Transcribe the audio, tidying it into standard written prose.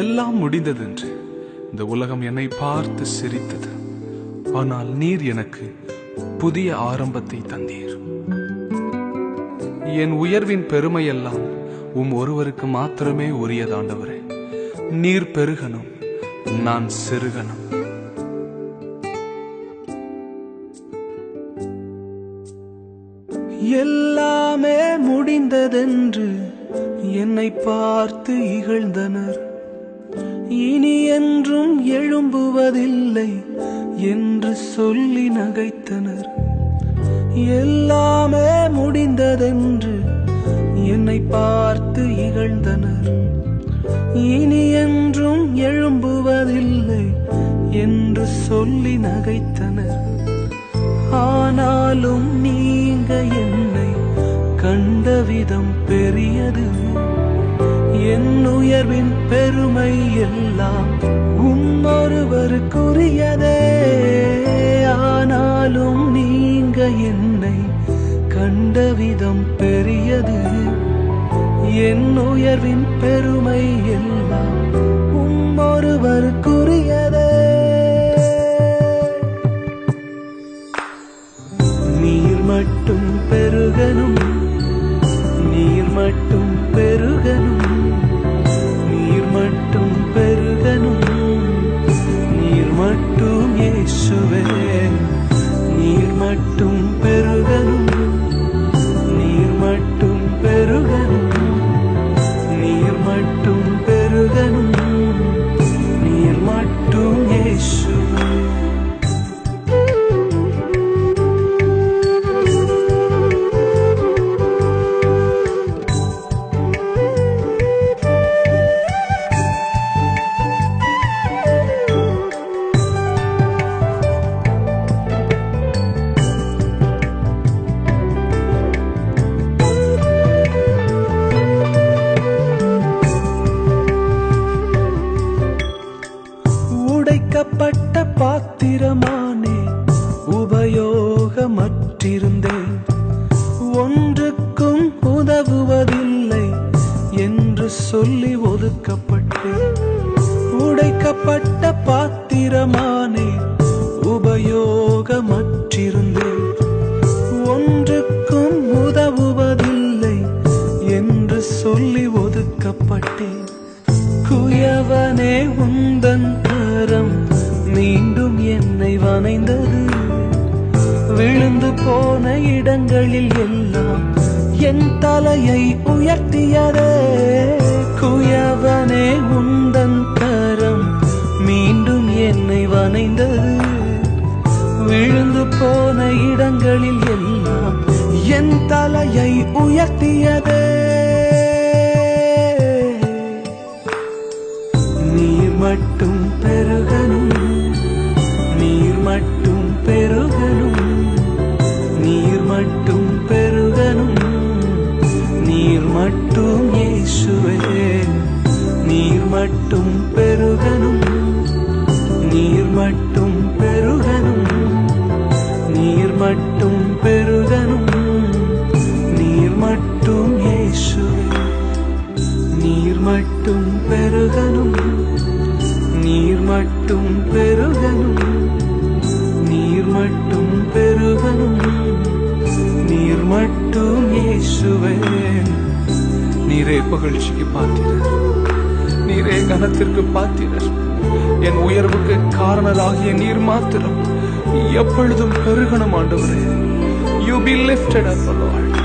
எல்லாம் முடிந்ததென்று இந்த உலகம் என்னை பார்த்து சிரித்தது. ஆனால் நீர் எனக்கு புதிய ஆரம்பத்தை தந்தீர். என் உயர்வின் பெருமையெல்லாம் ஒருவருக்கு மாத்திரமே உரியதாண்டவரே. நீர் பெருகணும், நான் சிறுகணும். எல்லாமே முடிந்ததென்று என்னை பார்த்து இகழ்ந்தனர். இனி என்றும் எழும்புவதில்லை என்று சொல்லி நகைத்தனர். எல்லாமே முடிந்ததென்று என்னை பார்த்து இகழ்ந்தனர். இனி என்றும் எழும்புவதில்லை என்று சொல்லி நகைத்தனர். ஆனாலும் நீங்க என்னை கண்ட விதம் பெரியது. என் உயர்வின் பெருமை எல்லாம் ஒருவருக்குரியதே. ஆனாலும் நீங்க என்னை கண்ட விதம் பெரியது. என் உயர்வின் பெருமை எல்லாம் ஒருவருக்குரியதே. நீர் மட்டும் பெருகணும், நீர் மட்டும் பெருகணும், நீர் மட்டும் பெருகணும், நீர் மட்டும் இயேசுவே. நீர் மட்டும் பெருகணும், நீர் மட்டும் பெருகணும், நீர் மட்டும் பெருகணும், நீர் மட்டும் இயேசுவே. உடைக்கப்பட்ட பாத்திரமானே, உபயோகமற்றிருந்தேன். ஒன்றுக்கும் உதவுவதில்லை என்று சொல்லி ஒதுக்கப்பட்டேன். உடைக்கப்பட்ட பாத்திரமானே, உபயோகமற்றிருந்தேன். ஒன்றுக்கும் உதவுவதில்லை என்று சொல்லி ஒதுக்கப்பட்டேன். குயவனே, உந்தன் கரம் மீண்டும் என்னை வணைந்தது. விழுந்து போன இடங்களில் எல்லாம் என் தலையை உயர்த்தியதே. குயவனே, உந்தன் கரம் மீண்டும் என்னை வணைந்தது. விழுந்து போன இடங்களில் எல்லாம் என் தலையை உயர்த்தியதே. நீர் மட்டும் பெருகணும், நீர் மட்டும் பெருகணும், நீர் மட்டும் பெருகணும், நீர் மட்டும் இயேசுவே. நீர் மட்டும் பெருகணும், நீர் மட்டும் பெருகணும், நீர் மட்டும் பெருகணும், நீர் மட்டும் இயேசுவே. நீர் மட்டும் பெருகணும், நீர் மட்டும் பெருகணும், நீர் மட்டும் பெருகணும், நீர் மட்டும் இயேசுவே. நீரே புகழ்ச்சிக்கு பாத்திரர், நீரே கனத்திற்கு பாத்திரர். என் உயர்வுக்கு காரணராகிய நீர் மாத்திரம் எப்பொழுதும் பெருகணும் ஆண்டவரே. You be lifted up, Lord.